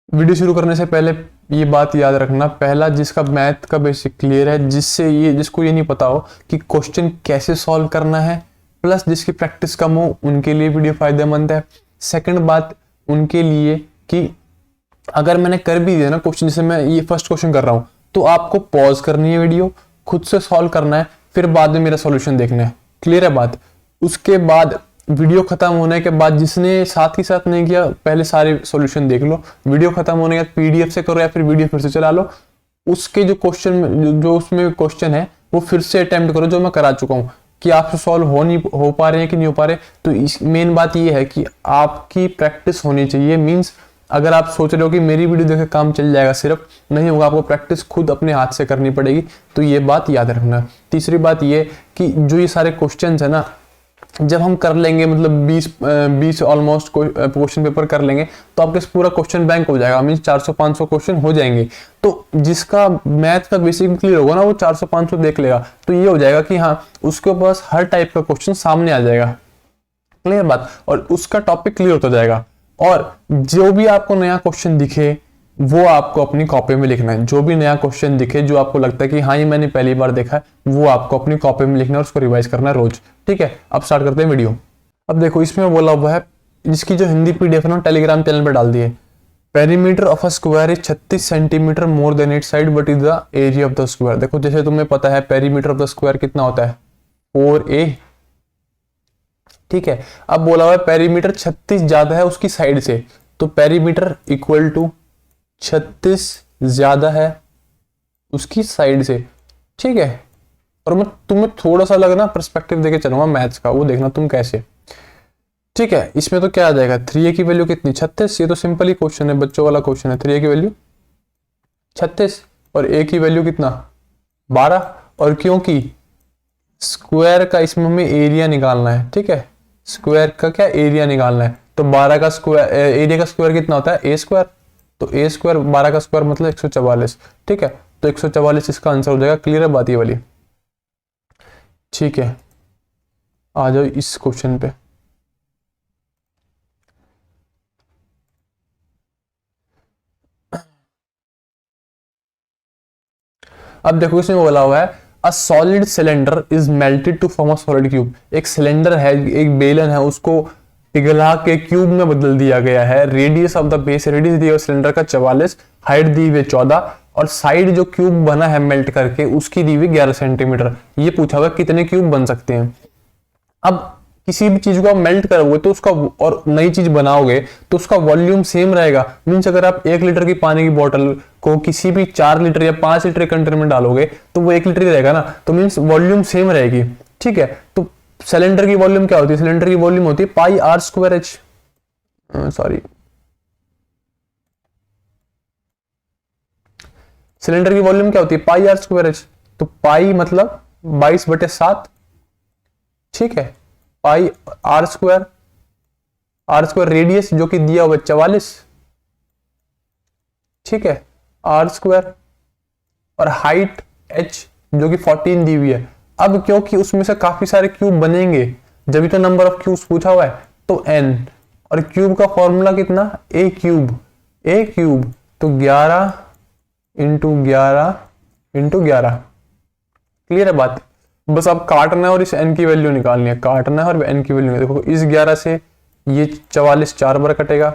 Video शुरू करने से पहले ये बात याद रखना, पहला जिसका मैथ का बेसिक क्लियर है, जिसको ये नहीं पता हो कि क्वेश्चन कैसे सॉल्व करना है, प्लस जिसकी प्रैक्टिस कम हो, उनके लिए वीडियो फायदेमंद है। सेकंड बात उनके लिए कि अगर मैंने कर भी दिया ना क्वेश्चन, जैसे मैं ये फर्स्ट क्वेश्चन कर रहा हूँ, तो आपको पॉज करनी है वीडियो, खुद से सॉल्व करना है, फिर बाद में मेरा सॉल्यूशन देखना है। क्लियर है बात? उसके बाद वीडियो खत्म होने के बाद जिसने साथ ही साथ नहीं किया, पहले सारे सॉल्यूशन देख लो, वीडियो खत्म होने के बाद पीडीएफ से करो या फिर वीडियो फिर से चला लो, उसके जो क्वेश्चन जो उसमें क्वेश्चन है वो फिर से अटेम्प्ट करो जो मैं करा चुका हूँ, कि आपसे सॉल्व हो पा रहे हैं कि नहीं हो पा रहे। तो इस मेन बात ये है कि आपकी प्रैक्टिस होनी चाहिए। मीन्स अगर आप सोच रहे हो कि मेरी वीडियो देख के काम चल जाएगा, सिर्फ नहीं होगा, आपको प्रैक्टिस खुद अपने हाथ से करनी पड़ेगी। तो ये बात याद रखना। तीसरी बात ये कि जो ये सारे क्वेश्चंस है ना, जब हम कर लेंगे, मतलब 20 ऑलमोस्ट क्वेश्चन पेपर कर लेंगे, तो आपके पूरा क्वेश्चन बैंक हो जाएगा। मीन्स 400-500 क्वेश्चन हो जाएंगे। तो जिसका मैथ का बेसिक क्लियर होगा ना, वो 400-500 देख लेगा, तो ये हो जाएगा कि हाँ, उसके पास हर टाइप का क्वेश्चन सामने आ जाएगा। क्लियर बात? और उसका टॉपिक क्लियर होता जाएगा। और जो भी आपको नया क्वेश्चन दिखे वो आपको अपनी कॉपी में लिखना है। जो भी नया क्वेश्चन दिखे, जो आपको लगता है कि हाँ ये मैंने पहली बार देखा है, वो आपको अपनी कॉपी में लिखना है और उसको रिवाइज करना है रोज। ठीक है, अब स्टार्ट करते हैं वीडियो। अब देखो, इसमें बोला हुआ है, जिसकी जो हिंदी पीडीएफ है ना, टेलीग्राम चैनल पर डाल दिए। Perimeter of a square is 36 centimetre more than it's side but is the area of the square. देखो, जैसे तुम्हें पता है पेरीमीटर ऑफ द स्क्वायर कितना होता है, 4a। ठीक है, अब बोला हुआ है पेरीमीटर 36 ज्यादा है उसकी साइड से, तो पेरीमीटर इक्वल टू 36 ज्यादा है उसकी साइड से। ठीक है, और मैं तुम्हें थोड़ा सा लगना पर्सपेक्टिव देके चलूंगा मैथ्स का, वो देखना तुम कैसे। ठीक है, इसमें तो क्या आ जाएगा, 3a की वैल्यू कितनी, 36। ये तो सिंपल ही क्वेश्चन है, बच्चों वाला क्वेश्चन है। 3a की वैल्यू 36 और a की वैल्यू कितना, 12। और क्योंकि स्क्वायर का इसमें हमें एरिया निकालना है, ठीक है, स्क्वायर का क्या एरिया निकालना है, तो 12 का स्क्वायर, एरिया का स्क्वायर कितना होता है, ए स्क्वायर। तो ए स्क्वायर 12 का स्क्वायर मतलब 144। ठीक है, तो 144 इसका आंसर हो जाएगा। क्लियर है बात ये वाली? ठीक है, आ जाओ इस क्वेश्चन पे। अब देखो, इसमें बोला हुआ है a solid cylinder is melted to form a solid cube. एक सिलेंडर है, एक बेलन है, उसको पिघला के क्यूब में बदल दिया गया है। Radius of the base, radius दी हुई सिलेंडर का 44, हाइट दी हुई 14, और साइड जो क्यूब बना है मेल्ट करके उसकी दी हुई 11 सेंटीमीटर। ये पूछा हुआ कितने क्यूब बन सकते हैं। अब किसी भी चीज को आप मेल्ट करोगे तो उसका, और नई चीज बनाओगे तो उसका वॉल्यूम सेम रहेगा। मीन्स अगर आप 1 लीटर की पानी की बोतल को किसी भी 4 लीटर या 5 लीटर कंटेनर में डालोगे तो वो 1 लीटर ही रहेगा ना, तो मीन्स वॉल्यूम सेम रहेगी। ठीक है, तो सिलेंडर की वॉल्यूम क्या होती है, सिलेंडर की वॉल्यूम होती है pi r square h, sorry, cylinder की वॉल्यूम क्या होती है, पाई आर स्क्वायर एच। तो पाई मतलब 22/7। ठीक है, pi r square, r square radius जो कि दिया हुआ 44। ठीक है, आर स्क्वायर, और हाइट h जो कि 14 दी हुई है। अब क्योंकि उसमें से काफी सारे क्यूब बनेंगे, जब तो नंबर ऑफ क्यूब्स पूछा हुआ है, तो n, और क्यूब का फॉर्मूला कितना, a क्यूब, a क्यूब, तो 11 इंटू 11 इंटू 11। क्लियर है बात? बस अब काटना है और इस n की वैल्यू निकालनी है, काटना है और n की वैल्यू। देखो, इस 11 से ये 44 4 बार कटेगा,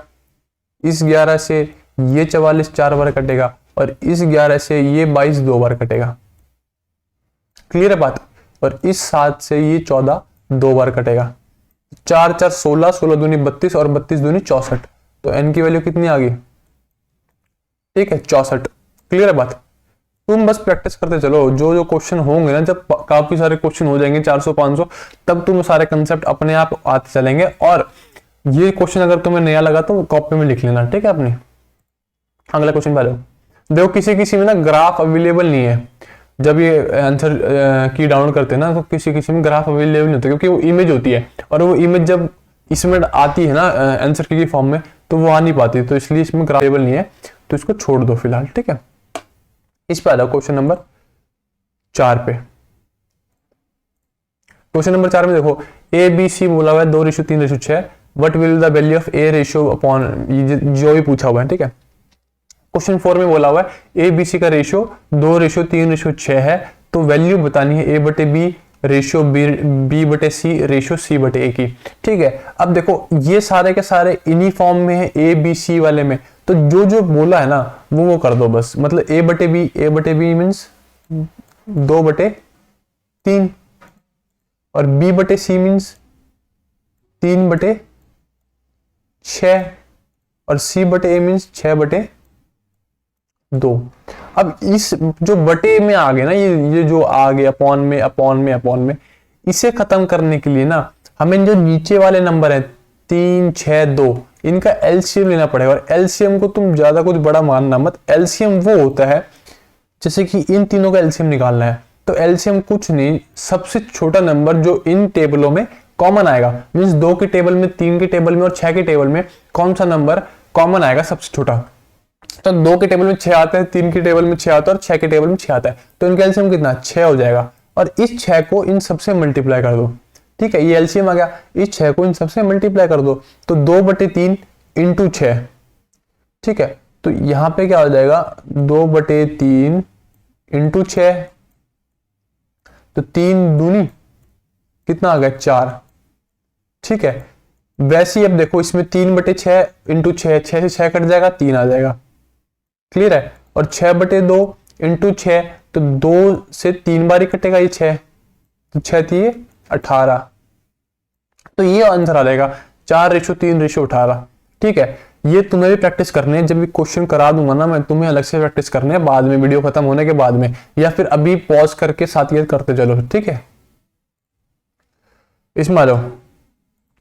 इस 11 से ये 44 4 बार कटेगा, और इस 11 से ये 22 2 बार कटेगा। क्लियर है बात? और इस 7 से ये 14 2 बार कटेगा। 4 4 16, 16 दूनी 32 और 32 दूनी 64। तो n की वैल्यू कितनी आ गई? ठीक है, 64। क्लियर है बात? तुम बस प्रैक्टिस करते चलो, जो जो क्वेश्चन होंगे ना, जब काफी सारे क्वेश्चन हो जाएंगे 400-500, तब तुम सारे कंसेप्ट अपने आप आते चलेंगे। और ये क्वेश्चन अगर तुम्हें नया लगा तो कॉपी में लिख लेना। ठीक है अपनी। अगला क्वेश्चन पहले देखो, किसी किसी में ना ग्राफ अवेलेबल नहीं है। जब ये आंसर की डाउनलोड करते हैं ना, तो किसी किसी में ग्राफ अवेलेबल नहीं होता, क्योंकि वो इमेज होती है, और वो इमेज जब इसमें आती है ना आंसर की फॉर्म में, तो वो आ नहीं पाती, तो इसलिए इसमें ग्राफ अवेलेबल नहीं है, तो इसको छोड़ दो फिलहाल। ठीक है, इस पे आ जाओ क्वेश्चन नंबर 4 पे। क्वेश्चन नंबर 4 में देखो, ए बी सी बोला हुआ है 2:3:6। What will the value of A ratio upon, जो भी पूछा हुआ है। ठीक है, क्वेश्चन 4 में बोला हुआ है ए बी सी का रेशियो 2:3:6 है, तो वैल्यू बतानी है ए बटे बी रेशियो बी बटे सी रेशियो सी बटे ए की। ठीक है, अब देखो ये सारे के सारे इन्हीं फॉर्म में है ए बी सी वाले में, तो जो जो बोला है ना वो कर दो बस। मतलब ए बटे बी मीन्स 2/3 और बी बटे सी मीन्स 3/6 और सी बटे ए मीन्स 6/2। अब इस जो बटे में आ गए ना, ये जो आ गए अपॉन में, इसे खत्म करने के लिए ना हमें जो नीचे वाले नंबर है 3, 6, 2 इनका एलसीएम लेना पड़ेगा। और एलसीएम को तुम ज्यादा कुछ बड़ा मानना मत, एलसीएम वो होता है जैसे कि इन तीनों का एलसीएम निकालना है, तो एलसीएम कुछ नहीं, सबसे छोटा नंबर जो इन टेबलों में कॉमन आएगा, मीन्स 2 के टेबल में, 3 के टेबल में और 6 के टेबल में कौन सा नंबर कॉमन आएगा सबसे छोटा। तो 2 के टेबल में 6 आता है, 3 के टेबल में 6 आता है और 6 के टेबल में 6 आता है, तो इनका एलसीएम कितना 6 हो जाएगा। और इस 6 को इन सबसे मल्टीप्लाई कर दो। ठीक है, ये एलसीएम आ गया, इस 6 को इन सबसे मल्टीप्लाई कर दो, तो 2/3 इंटू 6। ठीक है, तो यहां पे क्या हो जाएगा 2/3 इंटू 6, तो 3 दूनी कितना आ गया 4। ठीक है, वैसे ही अब देखो इसमें 3/6 इंटू 6, 6 से 6 कट जाएगा, 3 आ जाएगा। क्लियर है, और 6/2 इंटू 6, तो 2 से 3 बार ही कटेगा ये 6, तो 6 थी 18, तो ये आंसर आ जाएगा 4:3:18। ठीक है, ये तुम्हें भी प्रैक्टिस करनी है, जब भी क्वेश्चन करा दूंगा ना मैं, तुम्हें अलग से प्रैक्टिस करनी है बाद में, वीडियो खत्म होने के बाद में, या फिर अभी पॉज करके साथ ये करते चलो। ठीक है, इसमें आ जाओ।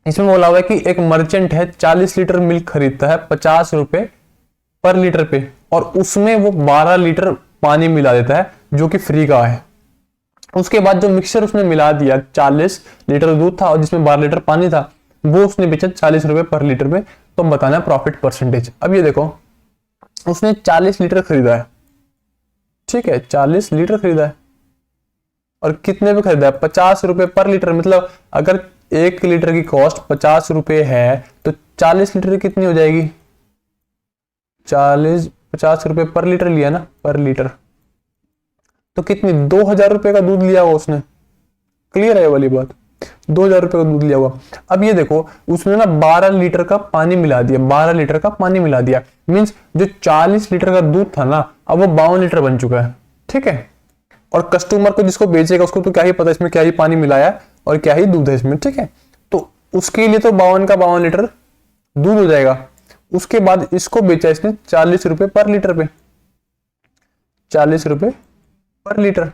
इसमें बोला हुआ है कि एक मर्चेंट है 40 लीटर मिल्क खरीदता है 50 रुपए पर लीटर पे, और उसमें वो 12 लीटर पानी मिला देता है जो कि फ्री का है। उसके बाद जो मिक्सचर उसने मिला दिया, 40 लीटर दूध था और जिसमें 12 लीटर पानी था, वो उसने बेचा 40 रुपए पर लीटर में। तो बताना है प्रॉफिट परसेंटेज। अब ये देखो उसने 40 लीटर खरीदा है। ठीक है, 40 लीटर खरीदा है और कितने पे खरीदा है 50 रुपए पर लीटर। मतलब अगर 1 लीटर की कॉस्ट 50 रुपए है तो 40 लीटर कितनी हो जाएगी 50 रुपए पर लीटर लिया ना, पर लीटर, तो कितनी 2000 रुपए का दूध लिया हुआ उसने। क्लियर है ये वाली बात, 2000 रुपए का दूध लिया हुआ। अब ये देखो उसने ना 12 लीटर का पानी मिला दिया, 12 लीटर का पानी मिला दिया, मींस जो 40 लीटर का दूध था ना अब वो 52 लीटर बन चुका है। ठीक है, और कस्टमर को जिसको बेचेगा उसको तो क्या ही पता इसमें क्या ही पानी मिलाया है और क्या ही दूध है इसमें। ठीक है, तो उसके लिए तो 52 का 52 लीटर दूध हो जाएगा। उसके बाद इसको बेचा इसने 40 रुपए पर लीटर पे, 40 रुपए पर लीटर।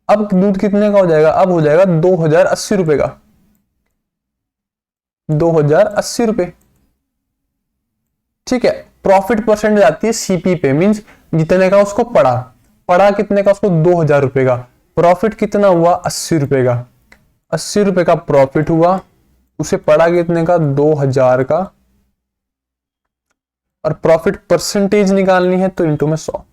अब दूध कितने का हो जाएगा, अब हो जाएगा 2080 रुपए का, 2080 रुपए। ठीक है, प्रॉफिट परसेंटेज आती है सीपी पे, मींस जितने का उसको पड़ा कितने का उसको 2000 रुपए का, प्रॉफिट कितना हुआ 80 रुपए का, 80 रुपए का प्रॉफिट हुआ, उसे पड़ा कितने का 2000 का, और प्रॉफिट परसेंटेज निकालनी है तो इंटू में 100।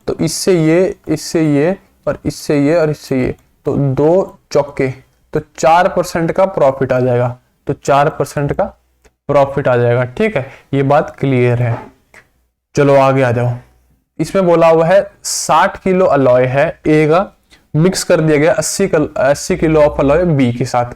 तो इससे ये और इससे ये और इससे ये, तो 2 चौके, तो 4% का प्रॉफिट आ जाएगा, तो 4% का प्रॉफिट आ जाएगा। ठीक है, ये बात क्लियर है। चलो आगे आ जाओ। इसमें बोला हुआ है 60 किलो अलॉय है ए का, मिक्स कर दिया गया 80 किलो ऑफ अलॉय बी के साथ।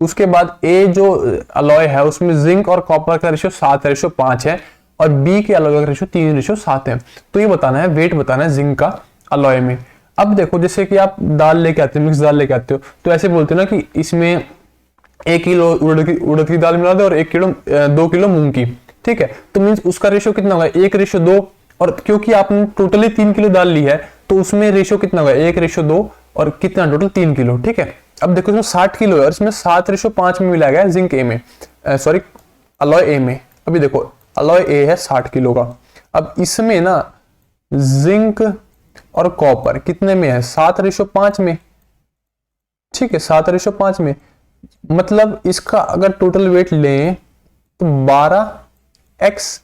उसके बाद ए जो अलॉय है उसमें जिंक और कॉपर का रेशियो 7:5 है और बी के अलॉय का रेशियो 3:7 है। तो ये बताना है, वेट बताना है जिंक का अलॉय में। अब देखो जैसे कि आप दाल लेके आते हो, मिक्स दाल लेके आते हो, तो ऐसे बोलते हो ना कि इसमें 1 किलो उड़द की दाल मिला दो और 2 किलो मूंग की। ठीक है, तो मीन्स उसका रेशियो कितना होगा 1:2, और क्योंकि आपने टोटली 3 किलो दाल ली है तो उसमें रेशियो कितना होगा 1:2 और कितना टोटल 3 किलो। ठीक है, अब देखो इसमें 60 किलो है और इसमें 7:5 में मिलाया गया जिंक ए में, सॉरी अलॉय ए में। अभी देखो अलॉय ए है 60 किलो का, अब इसमें ना जिंक और कॉपर कितने में है 7:5 में। ठीक है, 7:5 में, मतलब इसका अगर टोटल वेट लें तो 12x।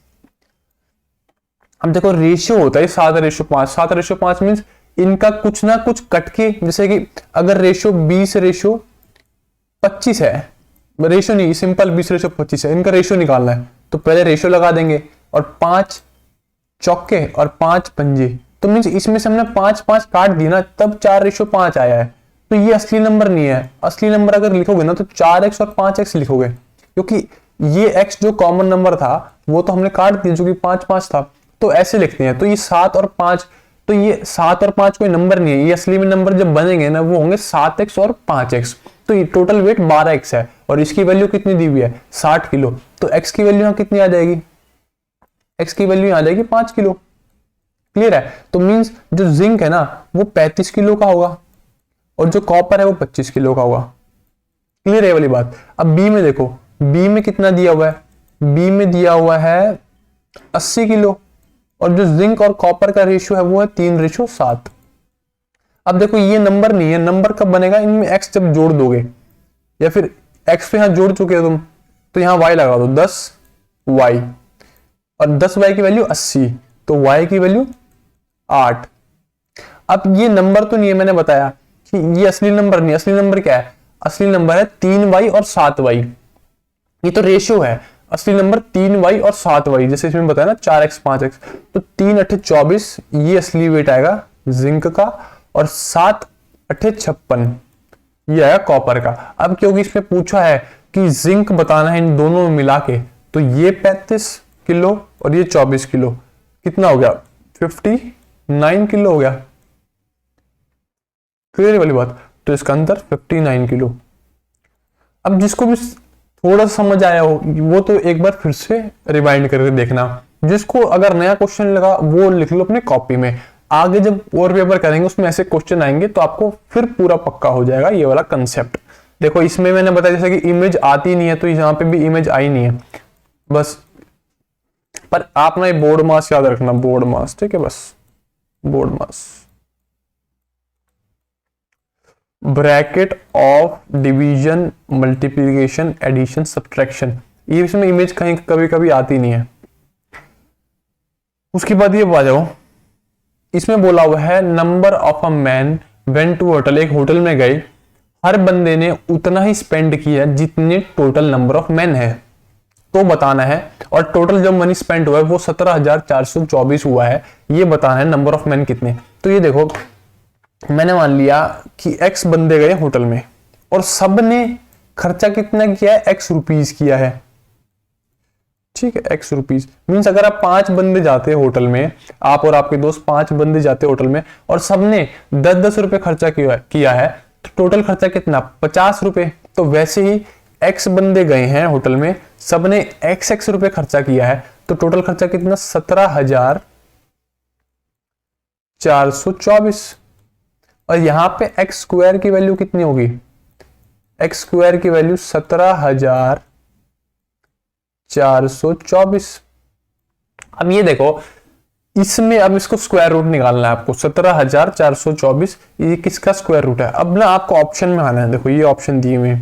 अब देखो रेशियो होता है 7:5, 7:5 मीन्स इनका कुछ ना कुछ कटके, जैसे कि अगर रेशियो 20:25 है, रेशियो नहीं सिंपल 20:25 है, इनका रेशियो निकालना है तो पहले रेशियो लगा देंगे और 5 चौके और 5 पंजे, तो मीन्स इसमें से हमने 5 5 काट दी ना, तब 4:5 आया है। तो ये असली नंबर नहीं है। असली नंबर अगर लिखोगे ना तो 4x और 5x लिखोगे, क्योंकि ये x जो कॉमन नंबर था वो तो हमने काट दिया जो कि 5 5 था, तो ऐसे लिखते हैं। तो ये 7 और 5, तो ये 7 और 5 कोई नंबर नहीं है, ये असली में नंबर जब बनेंगे ना वो होंगे 7x और 5x। तो ये टोटल वेट 12x है और इसकी वैल्यू कितनी दी हुई है 60 किलो। तो x की वैल्यू यहाँ कितनी आ जाएगी, x की वैल्यू आ जाएगी 5 किलो। क्लियर है। तो मींस जो जिंक है ना वो 35 किलो का होगा और जो कॉपर है वो 25 किलो का होगा। क्लियर है वाली बात। अब बी में देखो, बी में कितना दिया हुआ है, बी में दिया हुआ है 80 किलो और जो जिंक और कॉपर का रेशियो है वो है 3:7। अब देखो ये नंबर नहीं है, नंबर कब बनेगा, इनमें x जब जोड़ दोगे, या फिर x पे यहां जोड़ चुके हो तुम तो यहां y लगा दो 10y और 10y की वैल्यू 80, तो y की वैल्यू 8। अब ये नंबर तो नहीं है, मैंने बताया कि ये असली नंबर नहीं है। असली नंबर क्या है, असली नंबर है 3y और 7y, ये तो रेशियो है। असली नंबर 3y और 7y, जैसे इसमें बताया ना 4x 5x, तो 3 8 24 ये असली वेट आएगा जिंक का और 7 8 56 ये आएगा कॉपर का। अब क्योंकि इसमें पूछा है कि जिंक बताना है इन दोनों में मिला के, तो ये 35 किलो और ये 24 किलो, कितना हो गया 59 किलो हो गया। क्लियर वाली बात। तो इसका अंतर 59 किलो। अब जिसको भी थोड़ा समझ आया हो वो तो एक बार फिर से रिवाइंड करके देखना, जिसको अगर नया क्वेश्चन लगा वो लिख लो अपने कॉपी में। आगे जब और पेपर करेंगे उसमें ऐसे क्वेश्चन आएंगे तो आपको फिर पूरा पक्का हो जाएगा ये वाला कंसेप्ट। देखो इसमें मैंने बताया जैसे कि इमेज आती नहीं है, तो यहाँ पे भी इमेज आई नहीं है बस। पर आप ना ये बोर्ड मास याद रखना, बोर्ड मास, ठीक है, बस बोर्ड मास, bracket of division multiplication addition subtraction, ये इसमें इमेज कहीं कभी कभी आती नहीं है। उसके बाद ये आ जाओ, इसमें बोला हुआ है number of a man went to hotel, एक होटल में गए, हर बंदे ने उतना ही स्पेंड किया जितने टोटल नंबर ऑफ मैन है, तो बताना है। और टोटल जो मनी स्पेंड हुआ है वो 17,424 हुआ है, ये बताना है नंबर ऑफ मैन कितने। तो ये देखो मैंने मान लिया कि x बंदे गए होटल में और सब ने खर्चा कितना किया है, x रुपीज किया है, ठीक है, x रुपीज। मीन्स अगर आप 5 बंदे जाते हैं होटल में, आप और आपके दोस्त 5 बंदे जाते हैं होटल में और सबने 10-10 रुपए खर्चा किया है, तो टोटल खर्चा कितना 50 रुपए। तो वैसे ही x बंदे गए हैं होटल में, सबने x रुपए खर्चा किया है, तो टोटल खर्चा कितना 17,424। और यहां पे x स्क्वायर की वैल्यू कितनी होगी, x स्क्वायर की वैल्यू 17,424। अब ये देखो इसमें अब इसको स्क्वायर रूट निकालना है आपको, 17,424 ये किसका स्क्वायर रूट है। अब ना आपको ऑप्शन में आना है, देखो ये ऑप्शन दिए हुए,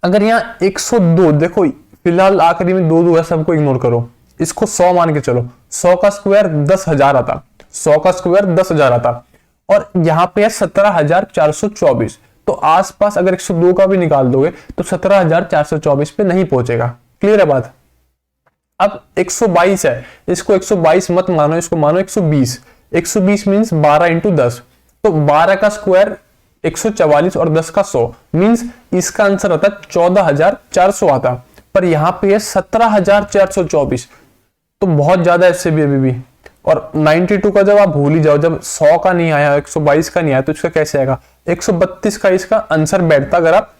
अगर यहाँ 102, देखो फिलहाल आखिरी में 2 है, सबको इग्नोर करो, इसको 100 मान के चलो, 100 का स्क्वायर 10,000 आता, 100 का स्क्वायर 10,000 आता और यहाँ पे है 17,424, तो आसपास अगर 102 का भी निकाल दोगे तो 17,424 पे नहीं पहुंचेगा। क्लियर है बात। अब 122 है, इसको 122 मत मानो, इसको मानो 120। 120 मीन्स 12 इंटू 10, तो 12 का स्क्वायर 144 और 10 का 100, मीन्स इसका आंसर आता है 14,400 आता, पर यहाँ पे है 17,424, तो बहुत ज्यादा इससे भी अभी भी। और 92 का जब आप भूल ही जाओ, जब 100 का नहीं आया, 122 का नहीं आया, तो इसका कैसे आएगा, 132 का इसका आंसर बैठता अगर आप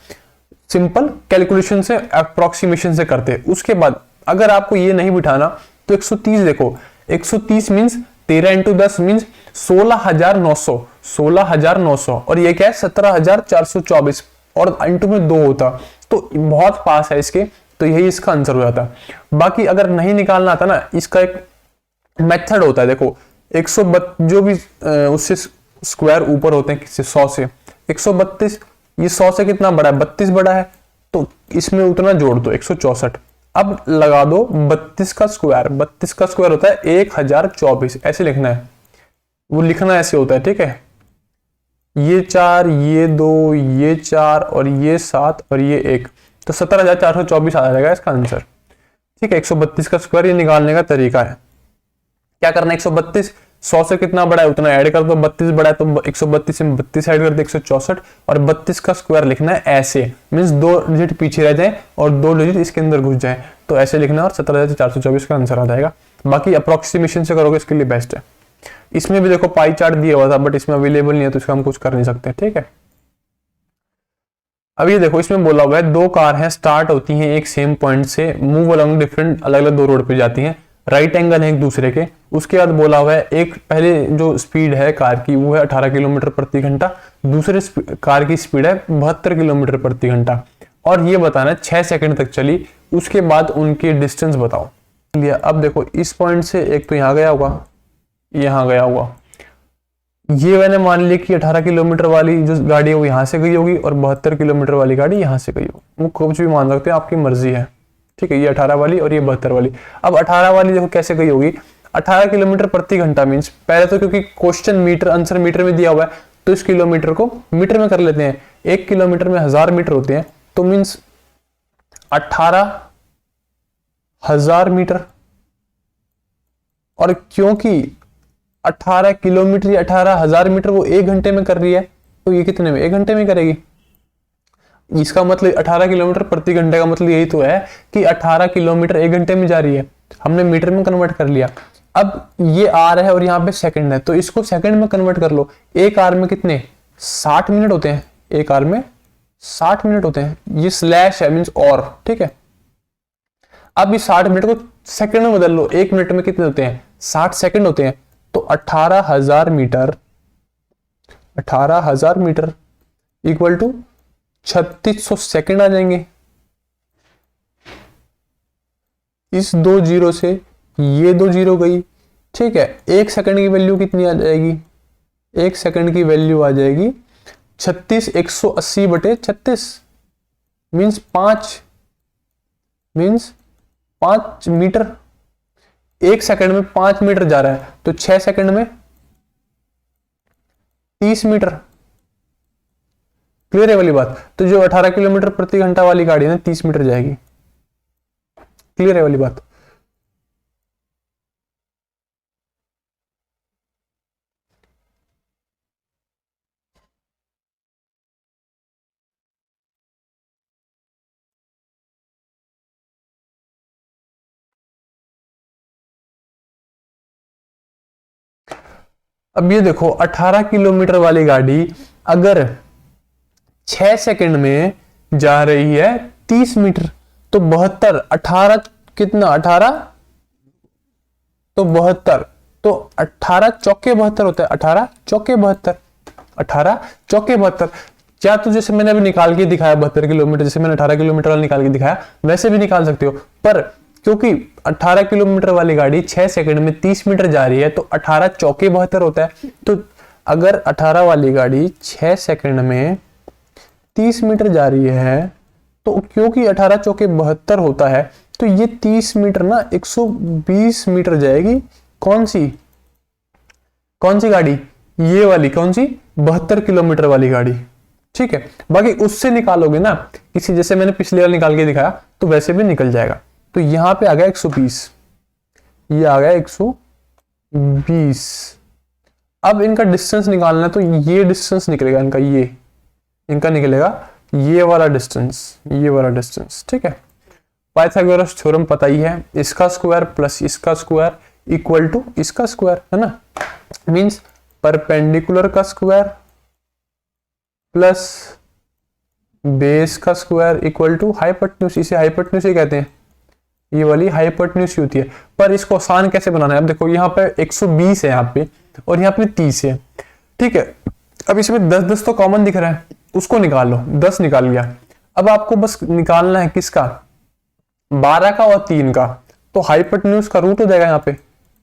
सिंपल कैलकुलेशन से अप्रोक्सीमेशन से करते। उसके बाद अगर आपको ये नहीं बिठाना तो 130 देखो, 130 मीन्स 13 इंटू 10 मीन्स 16,900, 16,900 और ये क्या है 17,424 और इंटू में 2 होता, तो बहुत पास है इसके, तो यही इसका आंसर हो जाता। बाकी अगर नहीं निकालना आता ना, इसका एक मेथड होता है, देखो 132 जो भी उससे स्क्वायर ऊपर होते हैं किसी 100 से, 132 ये 100 से कितना बड़ा है, 32 बड़ा है, तो इसमें उतना जोड़ दो 164। अब लगा दो 32 का स्क्वायर, 32 का स्क्वायर होता है 1024, ऐसे लिखना है, वो लिखना ऐसे होता है, ठीक है, ये 4 ये 2 ये 4 और ये 7 और ये 1, तो 17,424 आ जाएगा इसका आंसर। ठीक है, 132 का स्क्वायर ये निकालने का तरीका है। क्या करना है, 132 100 से कितना बड़ा है उतना ऐड कर दो, 32 बड़ा है तो 132 में 32 ऐड कर दो 164, और 32 का स्क्वायर लिखना है ऐसे, मींस 2 डिजिट पीछे रह जाए और 2 डिजिट इसके अंदर घुस जाए, तो ऐसे लिखना और 17,424 का आंसर आ जाएगा। बाकी अप्रोक्सीमेशन से करोगे इसके लिए बेस्ट है। इसमें भी देखो पाई चार्ट दिया हुआ था बट इसमें अवेलेबल नहीं है तो इसका हम कुछ कर नहीं सकते, ठीक है। अब ये देखो इसमें बोला हुआ है 2 कार हैं, स्टार्ट होती हैं एक सेम पॉइंट से, मूव अलोंग डिफरेंट अलग अलग 2 रोड पे जाती हैं, राइट एंगल है एक दूसरे के। उसके बाद बोला हुआ है एक पहले जो स्पीड है कार की वो है 18 किलोमीटर प्रति घंटा, दूसरे कार की स्पीड है 72 किलोमीटर प्रति घंटा, और ये बताना है 6 सेकंड तक चली, उसके बाद उनकी डिस्टेंस बताओ। अब देखो इस पॉइंट से एक तो यहाँ गया होगा, यहाँ गया होगा, ये मैंने मान लिया कि 18 किलोमीटर वाली जो गाड़ी है वो यहाँ से गई होगी और 72 किलोमीटर वाली गाड़ी यहाँ से गई होगी, वो कुछ भी मान सकते हैं, आपकी मर्जी है, ठीक है। ये 18 वाली और ये 72 वाली। अब 18 वाली देखो कैसे गई होगी, 18 किलोमीटर प्रति घंटा मीन्स पहले तो क्योंकि क्वेश्चन मीटर आंसर मीटर में दिया हुआ है तो इस किलोमीटर को मीटर में कर लेते हैं, 1 किलोमीटर में 1000 मीटर होते हैं, तो मीन्स 18,000 मीटर। और क्योंकि 18 किलोमीटर या 18,000 मीटर वो 1 घंटे में कर रही है, तो ये कितने में, 1 घंटे में करेगी। इसका मतलब 18 किलोमीटर प्रति घंटे का मतलब यही तो है कि 18 किलोमीटर 1 घंटे में जा रही है, हमने मीटर में कन्वर्ट कर लिया। अब ये आर है और यहाँ पे सेकंड है, तो इसको सेकंड में कन्वर्ट कर लो। एक आर में कितने 60 मिनट होते हैं, एक आर में 60 मिनट होते हैं, ये स्लैश है मीन्स और, ठीक है। अब इस 60 मिनट को सेकंड में बदल लो, 1 मिनट में कितने होते हैं 60 सेकंड होते हैं, तो 18,000 metre, 18,000 metre equal to 3600 second आ जाएंगे। इस 2 जीरो से ये 2 जीरो गई, ठीक है। 1 सेकंड की वैल्यू कितनी आ जाएगी, 1 सेकंड की वैल्यू आ जाएगी 36 180/36 मीन्स 5 मीटर। 1 सेकंड में 5 मीटर जा रहा है तो 6 सेकंड में 30 मीटर। क्लियर है वाली बात। तो जो 18 किलोमीटर प्रति घंटा वाली गाड़ी है ना 30 मीटर जाएगी। क्लियर है वाली बात। अब ये देखो 18 किलोमीटर वाली गाड़ी अगर 6 सेकंड में जा रही है 30 मीटर तो 72 18 कितना 18 तो 72 तो 18 चौके 72 होता है, 18 चौके 72, 18 चौके 72। क्या तो जैसे मैंने अभी निकाल के दिखाया 72 किलोमीटर, जैसे मैंने 18 किलोमीटर वाला निकाल के दिखाया वैसे भी निकाल सकते हो, पर क्योंकि 18 किलोमीटर वाली गाड़ी 6 सेकंड में 30 मीटर जा रही है तो 18 चौके 72 होता है। तो अगर 18 वाली गाड़ी 6 सेकंड में 30 मीटर जा रही है तो क्योंकि 18 चौके 72 होता है तो ये 30 मीटर ना 120 मीटर जाएगी। कौन सी गाड़ी, ये वाली, कौन सी 72 किलोमीटर वाली गाड़ी, ठीक है। बाकी उससे निकालोगे ना किसी, जैसे मैंने पिछले वाला निकाल के दिखाया तो वैसे भी निकल जाएगा। तो यहां पे आ गया 120, ये आ गया 120। अब इनका डिस्टेंस निकालना है तो ये डिस्टेंस निकलेगा इनका, ये इनका निकलेगा ये वाला डिस्टेंस, ठीक है। पाइथागोरस थ्योरम पता ही है, इसका स्क्वायर प्लस इसका स्क्वायर इक्वल टू इसका स्क्वायर, है ना। मींस परपेंडिकुलर का स्क्वायर प्लस बेस का स्क्वायर इक्वल टू हाइपोटेन्यूज, इसे हाइपोटेन्यूज ही कहते हैं, ये वाली हाइपोटेन्यूज होती है। पर इसको आसान कैसे बनाना है, अब देखो यहाँ पे 120 है यहाँ पे और यहाँ पे 30 है, ठीक है। अब इसमें 10 तो कॉमन दिख रहा है, उसको निकाल लो, 10 निकाल लिया। अब आपको बस निकालना है किसका, 12 का और 3 का, तो हाइपोटेन्यूज का रूट हो जाएगा यहाँ पे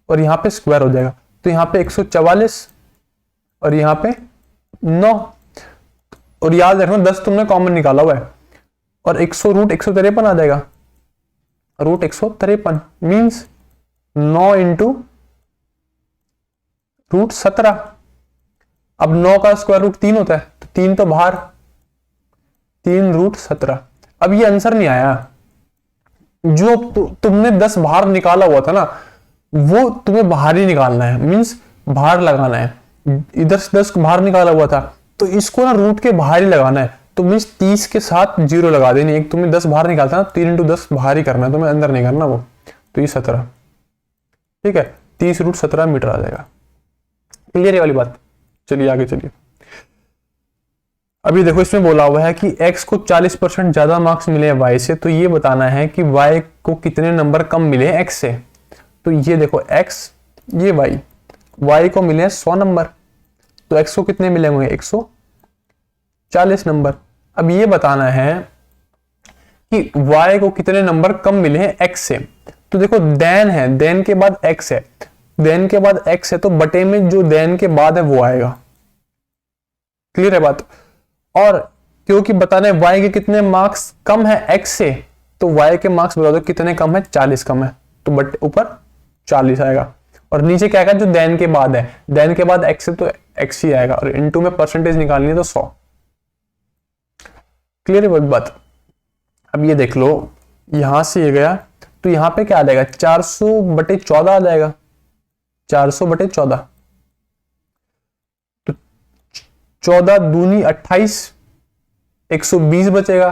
और यहाँ पे स्क्वायर हो जाएगा, तो यहाँ पे 144 और यहाँ पे 9। और याद रखना 10 तुमने कॉमन निकाला हुआ है और 100 रूट 153 आ जाएगा, रूट 153 मीन्स 9 इंटू रूट 17। अब 9 का स्क्वायर रूट 3 होता है तो 3 तो बाहर, 3 रूट 17। अब ये आंसर नहीं आया, जो तुमने 10 बाहर निकाला हुआ था ना वो तुम्हें बाहर ही निकालना है, मीन्स बाहर लगाना है। इधर से 10 बाहर निकाला हुआ था तो इसको ना रूट के बाहर ही लगाना है, तो मीन्स 30 के साथ 0 लगा देनी। एक तुम्हें 10 बाहर निकालता है ना, 3 × 10 बाहर ही करना है, तुम्हें अंदर नहीं करना वो। तो ये 17, ठीक है, 30√17 मीटर आ जाएगा। क्लियर है वाली बात? चलिए आगे चलिए। अभी देखो इसमें बोला हुआ है कि x को 40% ज्यादा मार्क्स मिले हैं y से, तो ये बताना है कि y को कितने नंबर कम मिले हैं x से। तो ये देखो x, ये y को मिले हैं 100 नंबर, तो x को कितने मिले होंगे? 140 नंबर। अब ये बताना है कि y को कितने नंबर कम मिले हैं x से। तो देखो देन है, देन के बाद x है, देन के बाद x है, तो बटे में जो देन के बाद है वो आएगा। क्लियर है बात? और क्योंकि बताना है y के कितने मार्क्स कम है x से, तो y के मार्क्स बता दो कितने कम है? 40 कम है, तो बट ऊपर 40 आएगा। और नीचे क्या आएगा? जो देन के बाद है, देन के बाद x है तो x ही आएगा, और इनटू में परसेंटेज निकालनी है तो 100। क्लियर है बात? अब ये देख लो, यहां से ये गया तो यहां पे क्या आ जाएगा? 400/14 आ जाएगा, 400/14। तो 14 दूनी 28, 120 बचेगा,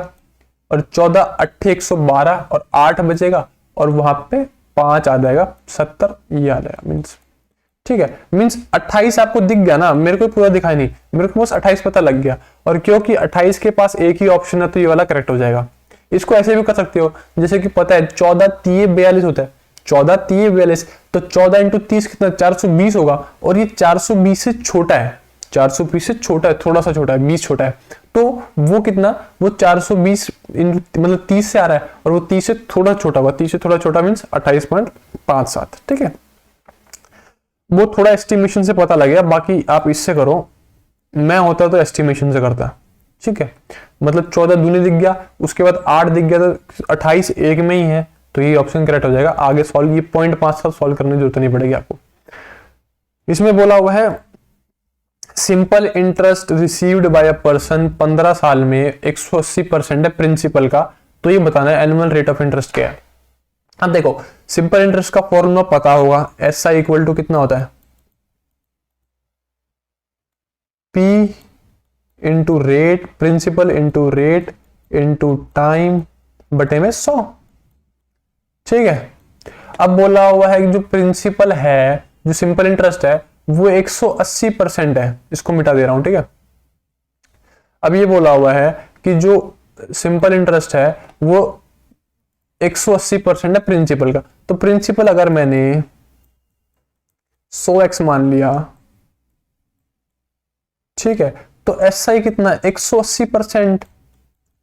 और 14 8 112, और 8 बचेगा, और वहां पे 5 आ जाएगा, 70 ये आ जाएगा मीन्स। ठीक है, मीन्स 28 आपको दिख गया ना, मेरे को पूरा दिखाई नहीं, मेरे को बस 28 पता लग गया। और क्योंकि 28 के पास एक ही ऑप्शन है तो ये वाला करेक्ट हो जाएगा। इसको ऐसे भी कर सकते हो, जैसे कि पता है 14 3 42 होता है, 14 3 42, तो 14 × 30 कितना? 420 होगा, और ये 420 से छोटा है, 420 से छोटा है, थोड़ा सा छोटा है, 20 छोटा है, तो वो कितना? वो 420 मतलब 30 से आ रहा है, और वो 30 से थोड़ा छोटा होगा, 30 से थोड़ा छोटा मीन्स 28.57। ठीक है, वो थोड़ा एस्टिमेशन से पता लग गया, बाकी आप इससे करो, मैं होता तो एस्टिमेशन से करता। ठीक है, मतलब 14 दूनी दिख गया, उसके बाद 8 दिख गया, तो 28 एक में ही है, तो ये ऑप्शन करेक्ट हो जाएगा। आगे सॉल्व, ये 0.5 सॉल्व करने की जरूरत नहीं पड़ेगी आपको। इसमें बोला हुआ है simple interest received by a person 15 साल में 180% है प्रिंसिपल का, तो ये बताना है एनुअल रेट ऑफ इंटरेस्ट क्या है। अब देखो सिंपल इंटरेस्ट का फॉर्मूला पता होगा, SI इक्वल टू कितना होता है? P into rate, principal into rate into time बटे में 100। ठीक है, अब बोला हुआ है कि जो प्रिंसिपल है, जो सिंपल इंटरेस्ट है वो 180% है, इसको मिटा दे रहा हूं। ठीक है, अब ये बोला हुआ है कि जो सिंपल इंटरेस्ट है वो 180% है प्रिंसिपल का, तो प्रिंसिपल अगर मैंने 100x मान लिया, ठीक है, तो SI कितना? 180%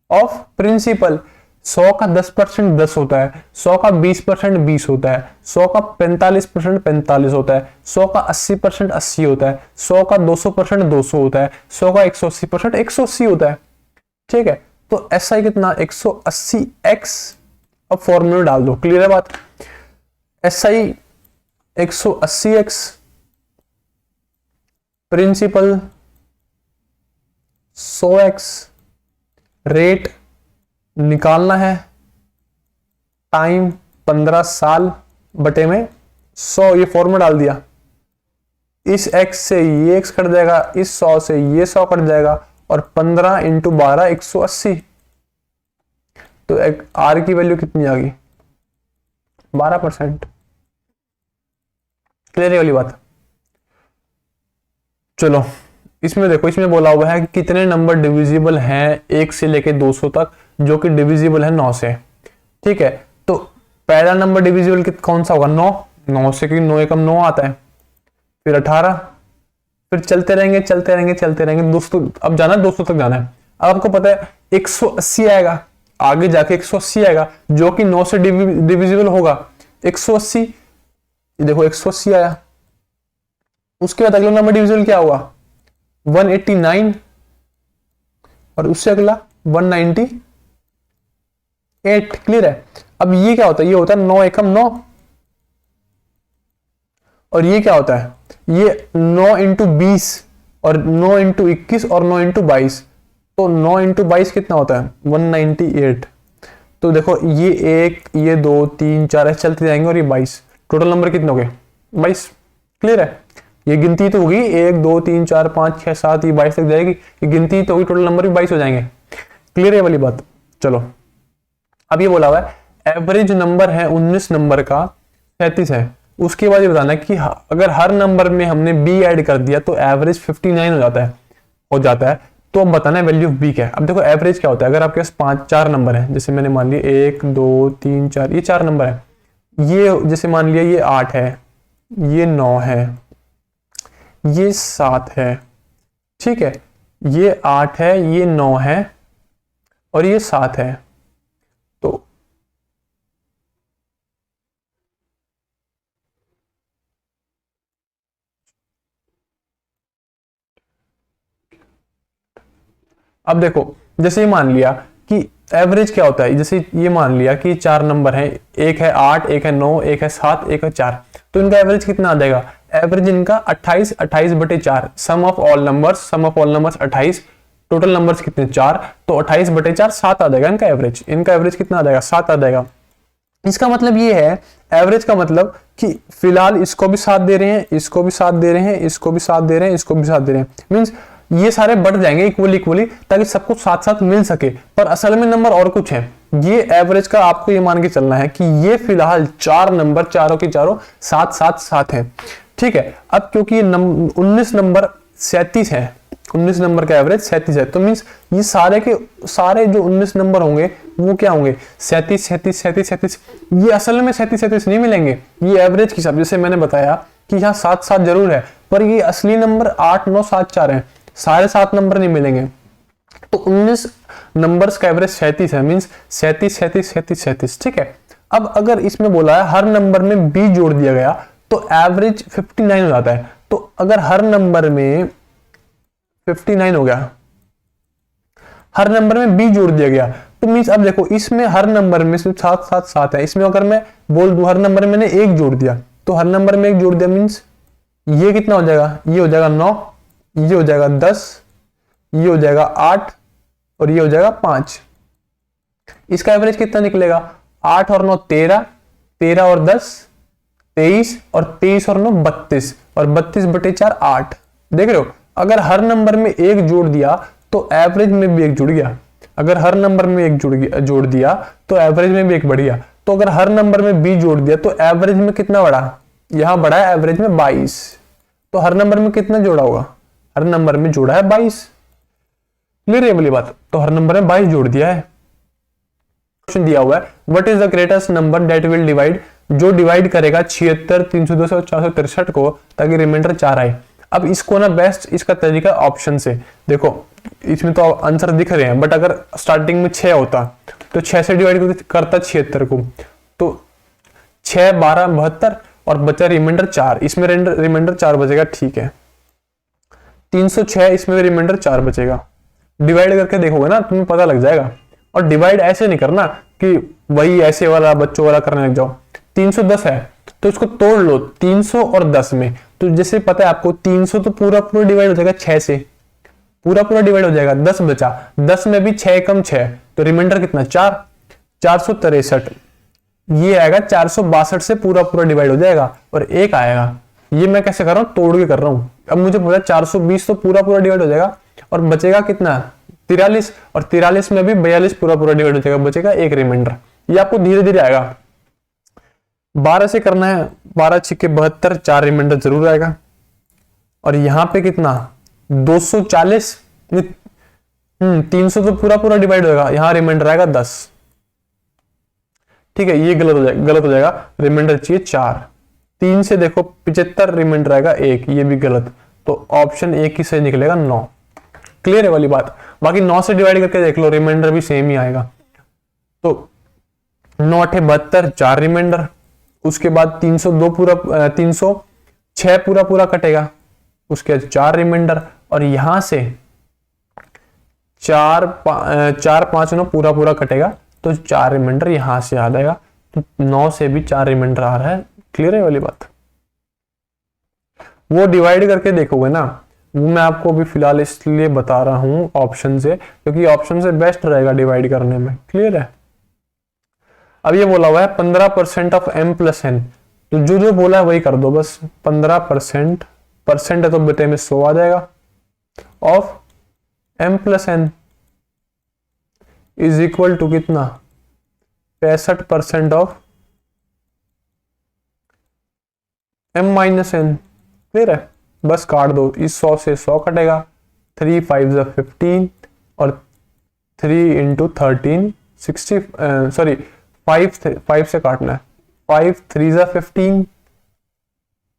ऑफ प्रिंसिपल। 100 का 10% 10 होता है, 100 का 20% 20 होता है, 100 का 45% 45 होता है, 100 का 80% 80 होता है, 100 का 200% 200 होता है, 100 का 180% 180 होता है। ठीक है, तो SI कितना? 180x। अब फॉर्मूला डाल दो, क्लियर है बात? SI 180x, principal 100x, rate निकालना है, टाइम 15 साल बटे में 100, ये फॉर्मूला डाल दिया। इस x से ये x कट जाएगा, इस 100 से ये 100 कट जाएगा, और 15 × 12 180, तो R की वैल्यू कितनी आ गई? 12%। क्लियर है वाली बात? चलो इसमें देखो, इसमें बोला हुआ है कि कितने नंबर डिविजिबल हैं 1 से लेके 200 तक, जो कि डिविजिबल है 9 से। ठीक है, तो पहला नंबर डिविजिबल कौन सा होगा? 9, 9 से, क्योंकि 9 एकम 9 आता है, फिर 18, फिर चलते रहेंगे चलते रहेंगे चलते रहेंगे, 200, अब जाना है 200 तक जाना है। अब आपको पता है 180 आएगा, आगे जाके 180 आएगा, जो कि 9 से डिविजिबल होगा। 180, देखो 180 आया, उसके बाद अगला नंबर डिविजिबल क्या हुआ? 189, और उससे अगला 198। क्लियर है? अब ये क्या होता है? ये होता है 9 एकम 9, और ये क्या होता है? ये 9 × 20, और 9 × 21, और 9 × 22, तो 9 × 22 कितना होता है? 198। तो देखो ये 1, ये 2, 3, 4 ऐसे चलते जाएंगे, और ये 22, टोटल नंबर कितने हो गए 22। क्लियर है, ये गिनती तो होगी 1 2 3 4 5 6 7 ये 22 तक जाएगी, ये गिनती तो होगी, टोटल नंबर भी 22 हो जाएंगे। क्लियर है वाली बात। चलो अब ये बोला हुआ है एवरेज नंबर है 19 नंबर का 37 है, उसके बाद ये बताना है कि अगर हर नंबर में हमने b ऐड कर दिया तो एवरेज 59 हो जाता है। तो अब बताना है वैल्यू ऑफ b क्या है। अब देखो एवरेज क्या होता है, अगर आपके पास 4 नंबर है, जैसे मैंने मान लिया 1 2 3 4 ये 4 नंबर है, ये जैसे मान लिया ये 8 है, ये 9 है, ये 7 है, ठीक है, ये 8 है, ये 9 है और ये 7 है। तो अब देखो जैसे ये मान लिया कि एवरेज क्या होता है, जैसे ये मान लिया कि 4 नंबर हैं, एक है 8 एक है 9 एक है 7 एक है 4, तो इनका एवरेज कितना आ जाएगा, एवरेज इनका 28 28 बटे 4, sum of all numbers 28, total numbers कितने 4, तो 28 बटे 4 7 आ जाएगा इनका एवरेज। इनका एवरेज कितना आ जाएगा 7 आ जाएगा। इसका मतलब ये है एवरेज का मतलब कि फिलहाल इसको भी 7 दे रहे हैं, इसको भी 7 दे रहे हैं, इसको भी 7 दे रहे हैं, इसको भी 7 दे रहे हैं, मींस ये सारे बढ़ जाएंगे इक्वली ताकि सबको साथ साथ मिल सके, पर असल में नंबर और कुछ है। ये एवरेज का आपको ये मान के चलना है कि ये फिलहाल 4 नंबर चारों के चारों 7 7 7 है, ठीक है। अब क्योंकि ये 19 नंबर 37 है, 19 नंबर का एवरेज 37 है, तो मींस ये सारे के सारे जो 19 नंबर होंगे वो क्या होंगे 37 37 37 37। ये असल में 37 37 नहीं मिलेंगे, ये एवरेज की सब, जैसे मैंने बताया कि यहाँ 7 7 जरूर है, पर ये असली नंबर 8 9 7 4 है, सारे 7 नंबर नहीं मिलेंगे। तो 19 नंबर्स का एवरेज 37 है, मींस 37 37 37 37, ठीक है। अब अगर इसमें बोला है हर नंबर में b जोड़ दिया गया तो एवरेज 59 हो जाता है। तो अगर हर नंबर में 59 हो गया, हर नंबर में b जोड़ दिया गया, तो मींस अब देखो इसमें हर नंबर में सिर्फ 7 7 7 है, इसमें अगर मैं बोल दूं हर नंबर में मैंने 1 जोड़ दिया, तो हर नंबर में 1 जोड़ दिया मींस ये कितना हो जाएगा, ये हो जाएगा 9, ये हो जाएगा 10, ये हो जाएगा 8 और ये हो जाएगा 5। इसका एवरेज कितना निकलेगा 8 और 9 13, 13 और 10 23 और 23 और 9 32 और 32 बटे 4 8। देख रहे हो, अगर हर नंबर में 1 जोड़ दिया तो एवरेज में भी 1 जुड़ गया, अगर हर नंबर में 1 जोड़ दिया तो एवरेज में भी 1 बढ़ गया। तो अगर हर नंबर में b जोड़ दिया तो एवरेज में कितना बढ़ा, यहां बढ़ा है एवरेज में 22, तो हर नंबर में कितना जोड़ा होगा, हर नंबर में जोड़ा है 22। क्लियर है वाली बात, तो हर नंबर में 22 जोड़ दिया है। क्वेश्चन दिया हुआ है what is the greatest number that will divide, जो डिवाइड करेगा 76 302 और 463 को ताकि रिमाइंडर 4 आए। अब इसको ना बेस्ट इसका तरीका ऑप्शन से देखो, इसमें तो आंसर दिख रहे हैं, बट अगर स्टार्टिंग में 6 होता तो 6 से डिवाइड करता 76 को, तो 6 12 72 और बचा रिमाइंडर 4, इसमें रिमाइंडर 4 बचेगा, ठीक है। 306 इसमें रिमाइंडर 4 बचेगा। डिवाइड करके देखोगे ना तुम्हें पता लग जाएगा। और डिवाइड ऐसे नहीं करना कि वही ऐसे वाला बच्चों वाला करने लग जाओ। 310 है तो इसको तोड़ लो 300 और 10 में, तो जैसे पता है आपको 300 तो पूरा डिवाइड हो जाएगा 6 से, पूरा डिवाइड हो जाएगा, 10 बचा, 10 में भी 6 कम 6 तो रिमाइंडर कितना 4, 463, ये आएगा 462 से पूरा डिवाइड हो जाएगा और 1 आएगा। ये मैं कैसे कर रहा हूँ, तोड़ के कर रहा हूँ। अब मुझे पता 420 तो पूरा डिवाइड हो जाएगा और बचेगा कितना 43, और 43 में भी 42 पूरा डिवाइड हो जाएगा, बचेगा 1 रिमाइंडर। ये आपको धीरे धीरे आएगा। 12 से करना है, 12 छिके 72, 4 रिमाइंडर जरूर आएगा। और यहां पे कितना 240, 300 तो पूरा डिवाइड होगा, यहां रिमाइंडर आएगा 10, ठीक है। ये गलत हो जाएगा, रिमाइंडर चाहिए 4। 3 से देखो 75 रिमाइंडर आएगा 1, ये भी गलत, तो ऑप्शन 1 ही सही निकलेगा 9। क्लियर है वाली बात। बाकी 9 से डिवाइड करके देख लो, रिमाइंडर भी सेम ही आएगा। तो 9 8 72, 4 रिमाइंडर, उसके बाद 302 306 पूरा कटेगा, उसके बाद 4 रिमाइंडर, और यहां से 4 5 9 पूरा कटेगा तो 4 रिमाइंडर यहां से आ जाएगा। तो 9 से भी 4 रिमाइंडर आ रहा है। क्लियर है वाली बात। वो डिवाइड करके देखोगे ना, वो मैं आपको अभी फिलहाल इसलिए बता रहा हूं ऑप्शन से, क्योंकि ऑप्शन से बेस्ट रहेगा डिवाइड करने में। क्लियर है। अब ये बोला हुआ है 15% ऑफ m प्लस n, तो जो जो बोला है वही कर दो बस। 15% परसेंट है तो बटे में 100 आ जाएगा of m plus n is equal to कितना 65% of m minus n. Clear है? बस काट दो, इस 100 से 100 कटेगा, 3 5 15 और 3 इंटू 13 60 सॉरी 5 से काटना है, 5 3 15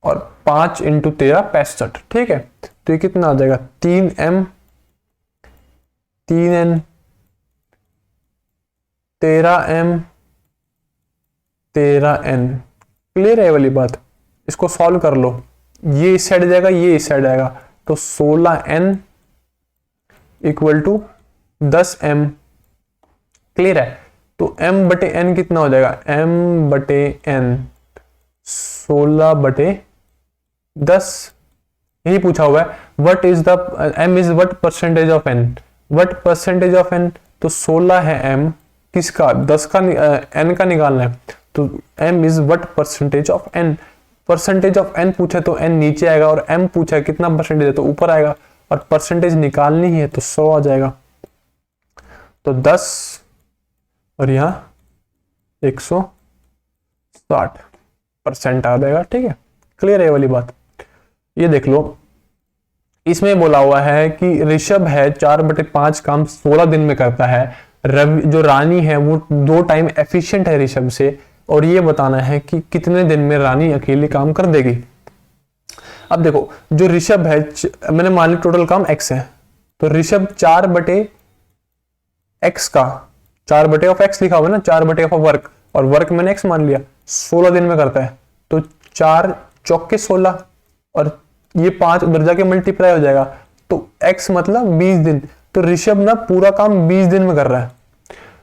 और 5 इंटू 13 65। ठीक है, तो ये कितना आ जाएगा 3m 3n 13m 13n। Clear है ये वाली बात? इसको सॉल्व कर लो, ये इस साइड जाएगा, ये इस साइड आएगा, तो 16n equal to 10m। Clear है? तो m बटे n कितना हो जाएगा, m बटे n 16 बटे 10, यही पूछा हुआ है। What is the m is what percentage of n, what percentage of n, तो 16 है m, किसका 10 का n का निकालना है, तो m is what percentage of n। Percentage of n पूछा तो n नीचे आएगा, और m पूछा है कितना परसेंटेज है तो ऊपर आएगा, और परसेंटेज निकालनी है तो 100 आ जाएगा, तो 10 और यहाँ 160% आ जाएगा। ठीक है, क्लियर है ये वाली बात? ये देख लो, इसमें बोला हुआ है कि ऋषभ है 4/5 काम 16 दिन में करता है, रवि जो रानी है वो 2 टाइम एफिशिएंट है ऋषभ से, और ये बताना है कि कितने दिन में रानी अकेले काम कर देगी। अब देखो, जो ऋषभ है, मैंने मान लिया टोटल काम x है, तो ऋषभ 4/x का 4 ऑफ x लिखा हुआ है ना, 4 ऑफ वर्क, और वर्क मैंने x मान लिया, 16 दिन में करता है, तो 4 चौके 16, और ये 5 उधर जाके मल्टीप्लाई हो जाएगा, तो x मतलब 20 दिन। तो ऋषभ ना पूरा काम 20 दिन में कर रहा है,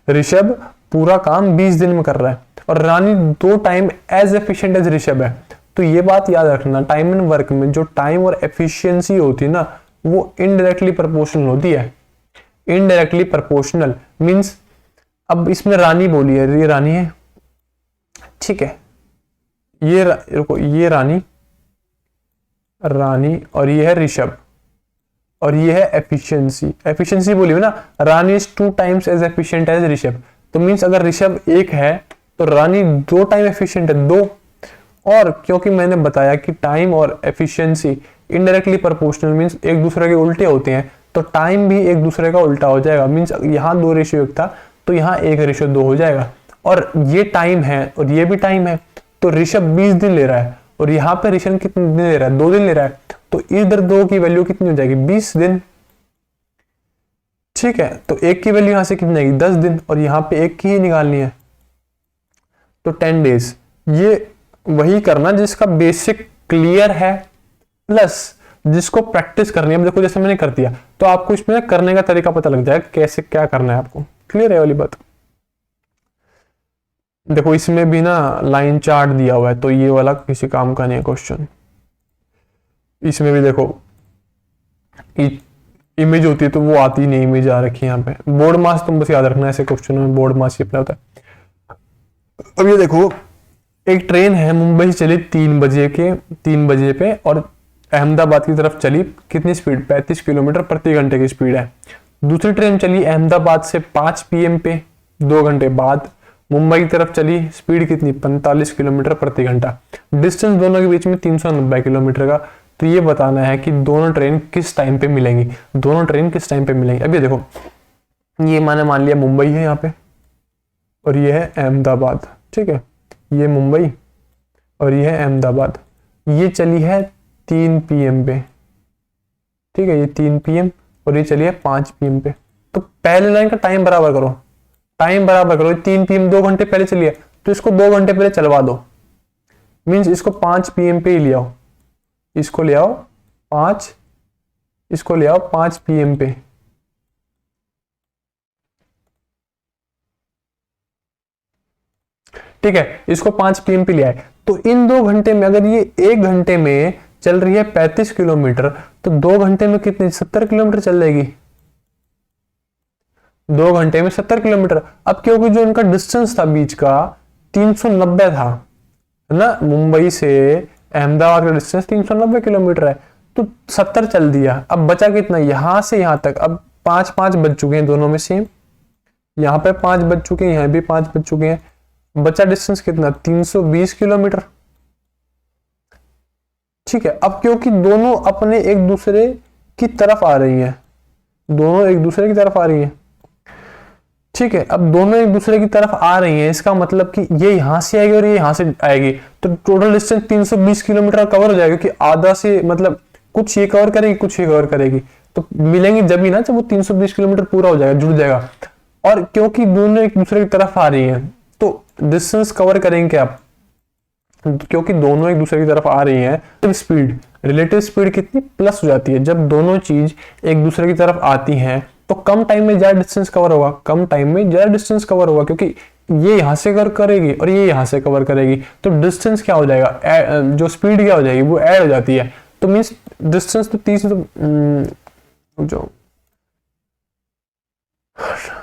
ऋषभ पूरा काम 20 दिन में कर रहा है, और Rani 2 time as efficient as Rishabh है। तो ये बात याद रखना, टाइम एंड वर्क में जो टाइम और एफिशिएंसी होती है ना, वो इनडायरेक्टली प्रोपोर्शनल होती है। इनडायरेक्टली प्रोपोर्शनल मींस, अब इसमें रानी बोली है, ये रानी है, ठीक है, ये रुको, ये रानी और ये है ऋषभ, और ये है एफिशिएंसी। एफिशिएंसी बोली है ना, Rani is 2 times as efficient as Rishabh, तो मींस अगर ऋषभ 1 है तो रानी 2 टाइम एफिशिएंट है, 2। और क्योंकि मैंने बताया कि टाइम और एफिशिएंसी इनडायरेक्टली प्रोपोर्शनल मींस एक दूसरे के उल्टे होते हैं, तो टाइम भी एक दूसरे का उल्टा हो जाएगा। मींस यहाँ 2:1 था तो यहाँ 1:2 हो जाएगा, और ये टाइम है और ये भी टाइम है, तो ऋषभ 20 दिन ले रहा है, और यहाँ पे ऋषभ कितने दिन ले रहा है, 2 दिन ले रहा है, तो इधर 2 की वैल्यू कितनी हो जाएगी, 20 दिन। ठीक है, तो 1 की वैल्यू यहाँ से कितनी आएगी, 10 दिन, और यहाँ पे 1 की ही निकालनी है, तो 10 डेज। ये वही करना जिसका बेसिक क्लियर है, प्लस जिसको प्रैक्टिस करनी है। अब देखो, जैसे मैंने कर दिया तो आपको इसमें करने का तरीका पता लग जाएगा कैसे क्या करना है आपको। क्लियर है वाली बात? देखो, इसमें भी ना लाइन चार्ट दिया हुआ है, तो ये वाला किसी काम का नहीं है क्वेश्चन। इसमें भी देखो इमेज होती है तो वो आती नहीं, इमेज आ रखी है यहाँ पे। बोर्ड मास तुम बस याद रखना, ऐसे क्वेश्चन में बोर्ड मास अप्लाई होता है। अब ये देखो, एक ट्रेन है मुंबई से चली 3 बजे पे, और अहमदाबाद की तरफ चली, कितनी स्पीड, 35 किलोमीटर प्रति घंटे की स्पीड है। दूसरी ट्रेन चली अहमदाबाद से 5 PM पे, 2 घंटे बाद मुंबई की तरफ चली, स्पीड कितनी, 45 किलोमीटर प्रति घंटा। डिस्टेंस दोनों के बीच में 390 किलोमीटर का। तो ये बताना है कि दोनों ट्रेन किस टाइम पे मिलेंगी, दोनों ट्रेन किस टाइम पे मिलेंगी। अब ये देखो, ये मैंने मान लिया मुंबई है यहाँ पे, और ये है अहमदाबाद। ठीक है, ये मुंबई और ये है अहमदाबाद। ये चली है 3 PM पे, ठीक है, ये 3 PM और ये चली है 5 PM पे। तो पहले लाइन का टाइम बराबर करो, टाइम बराबर करो। 3 PM 2 घंटे पहले चली है, तो इसको 2 घंटे पहले चलवा दो, मीन्स इसको 5 PM पे ही ले आओ, इसको ले आओ 5, इसको ले आओ 5 PM पे। ठीक है, इसको 5 PM पे लिया है, तो इन 2 घंटे में अगर ये 1 घंटे में चल रही है 35 किलोमीटर, तो 2 घंटे में कितने, 70 किलोमीटर चल जाएगी। 2 घंटे में 70 किलोमीटर। अब क्योंकि जो इनका डिस्टेंस था बीच का 390 था, है ना, मुंबई से अहमदाबाद का डिस्टेंस 390 किलोमीटर है, तो 70 चल दिया। अब बचा कितना, यहां से यहां तक। अब 5-5 बज चुके हैं दोनों में सेम, यहाँ पे 5 बज चुके हैं, यहाँ भी 5 बज चुके हैं। बचा डिस्टेंस कितना, 320 किलोमीटर। ठीक है, अब क्योंकि दोनों अपने एक दूसरे की तरफ आ रही हैं, दोनों एक दूसरे की तरफ आ रही हैं, ठीक है, अब दोनों एक दूसरे की तरफ आ रही हैं, इसका मतलब कि ये यहां से आएगी और ये यहां से आएगी, तो टोटल डिस्टेंस 320 किलोमीटर कवर हो जाएगा, क्योंकि आधा से मतलब कुछ ये कवर करेगी, कुछ ये कवर करेगी, तो मिलेंगे जब ही ना, जब वो 320 किलोमीटर पूरा हो जाएगा, जुड़ जाएगा। और क्योंकि दोनों एक दूसरे की तरफ आ रही हैं, तो डिस्टेंस कवर करेंगे क्या, क्योंकि दोनों एक दूसरे की तरफ आ रही हैं, स्पीड, रिलेटिव स्पीड कितनी प्लस हो जाती है। जब दोनों चीज एक दूसरे की तरफ आती हैं तो कम टाइम में ज्यादा डिस्टेंस कवर होगा, कम टाइम में ज्यादा डिस्टेंस कवर होगा, क्योंकि ये यहां से कवर करेगी और ये यहां से कवर करेगी, तो डिस्टेंस क्या हो जाएगा, जो स्पीड क्या हो जाएगी, वो ऐड हो जाती है। तो मीन्स डिस्टेंस तो 30, जो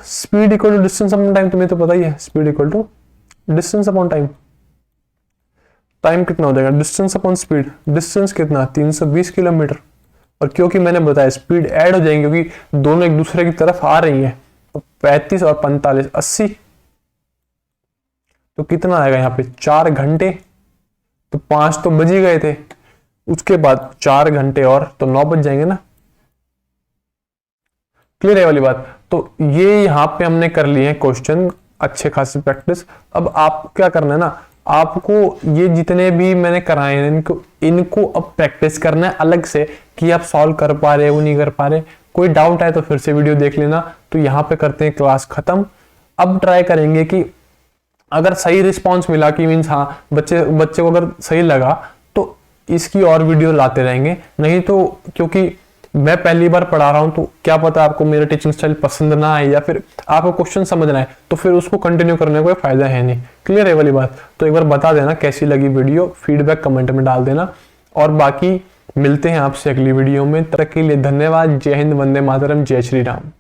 speed equal to distance upon time, तुम्हें तो पता ही है, speed equal to distance upon time. Time कितना हो जाएगा, डिस्टेंस अपॉन स्पीड, डिस्टेंस कितना 320 किलोमीटर, और क्योंकि मैंने बताया स्पीड ऐड हो जाएंगे क्योंकि दोनों एक दूसरे की तरफ आ रही हैं, तो 35 और 45 80, तो कितना आएगा यहाँ पे 4 घंटे, तो 5 तो बज ही गए थे, उसके बाद 4 घंटे और, तो 9 बज जाएंगे ना। क्लियर है वाली बात। तो ये यहाँ पे हमने कर लिए हैं क्वेश्चन, अच्छे खासी प्रैक्टिस। अब आप क्या करना है ना, आपको ये जितने भी मैंने कराए हैं इनको अब प्रैक्टिस करना है अलग से, कि आप सॉल्व कर पा रहे हो नहीं कर पा रहे। कोई डाउट है तो फिर से वीडियो देख लेना। तो यहाँ पे करते हैं क्लास खत्म। अब ट्राई करेंगे कि अगर सही रिस्पॉन्स मिला, कि मीन्स हाँ बच्चे को अगर सही लगा, तो इसकी और वीडियो लाते रहेंगे। नहीं तो क्योंकि मैं पहली बार पढ़ा रहा हूं, तो क्या पता आपको मेरा टीचिंग स्टाइल पसंद ना आए, या फिर आपको क्वेश्चन समझना है, तो फिर उसको कंटिन्यू करने का कोई फायदा है नहीं। क्लियर है वाली बात। तो एक बार बता देना कैसी लगी वीडियो, फीडबैक कमेंट में डाल देना। और बाकी मिलते हैं आपसे अगली वीडियो में। तब तक के लिए धन्यवाद। जय हिंद, वंदे मातरम, जय श्री राम।